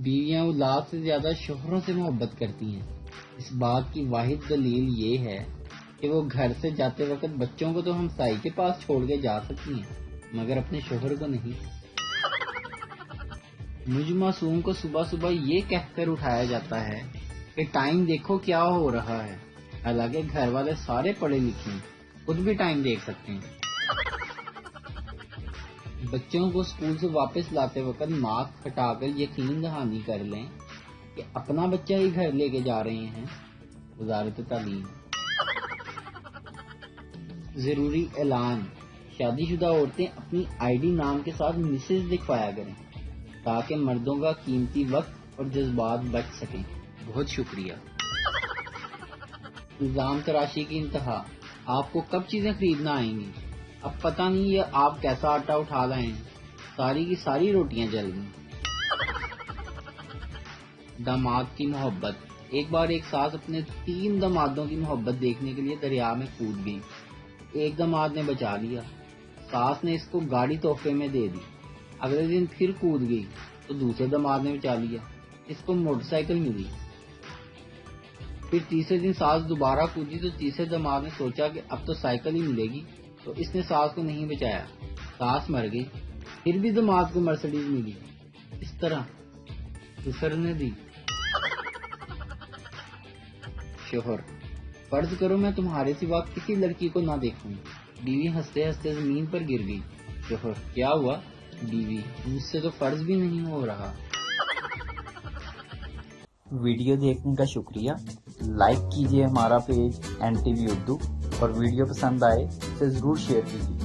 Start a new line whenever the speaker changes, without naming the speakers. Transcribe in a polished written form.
بیویاں اولاد سے زیادہ شوہروں سے محبت کرتی ہیں۔ اس بات کی واحد دلیل یہ ہے کہ وہ گھر سے جاتے وقت بچوں کو تو ہمسائی کے پاس چھوڑ کے جا سکتی ہیں، مگر اپنے شوہر کو نہیں۔ مجھ معصوم کو صبح صبح یہ کہہ کر اٹھایا جاتا ہے کہ ٹائم دیکھو کیا ہو رہا ہے، حالانکہ گھر والے سارے پڑھے لکھے ہیں، خود بھی ٹائم دیکھ سکتے ہیں۔ بچوں کو اسکول سے واپس لاتے وقت ناک کھٹا کر یقین دہانی کر لیں کہ اپنا بچہ ہی گھر لے کے جا رہے ہیں۔ وزارت تعلیم۔ ضروری اعلان: شادی شدہ عورتیں اپنی آئی ڈی نام کے ساتھ مسز لکھوایا کریں تاکہ مردوں کا قیمتی وقت اور جذبات بچ سکیں۔ بہت شکریہ۔ الزام تراشی کی انتہا: آپ کو کب چیزیں خریدنا آئیں گی؟ اب پتہ نہیں یہ آپ کیسا آٹا اٹھا لائے ہیں، ساری کی ساری روٹیاں جل گئیں۔ داماد کی محبت: ایک بار ایک ساس اپنے 3 دامادوں کی محبت دیکھنے کے لیے دریا میں کود گئی۔ ایک داماد نے بچا لیا، ساس نے اس کو گاڑی تحفے میں دے دی۔ اگلے دن پھر کود گئی تو دوسرے داماد نے بچا لیا، اس کو موٹر سائیکل ملی۔ پھر تیسرے دن ساس دوبارہ کودی تو تیسرے داماد نے سوچا کہ اب تو سائیکل ہی ملے گی، تو اس نے ساس کو نہیں بچایا، ساس مر گئی۔ پھر بھی داماد کو مرسڈیز ملی، اس طرح سسر نے دی۔ شوہر: فرض کرو میں تمہارے سوا کسی لڑکی کو نہ دیکھوں۔ بیوی ہنستے ہنستے زمین پر گر گئی۔ شوہر: کیا ہوا؟ بیوی: مجھ سے تو فرض بھی نہیں ہو رہا۔
ویڈیو دیکھنے کا شکریہ۔ لائک کیجیے ہمارا پیج NTV اردو، اور ویڈیو پسند آئے اسے ضرور شیئر کیجیے۔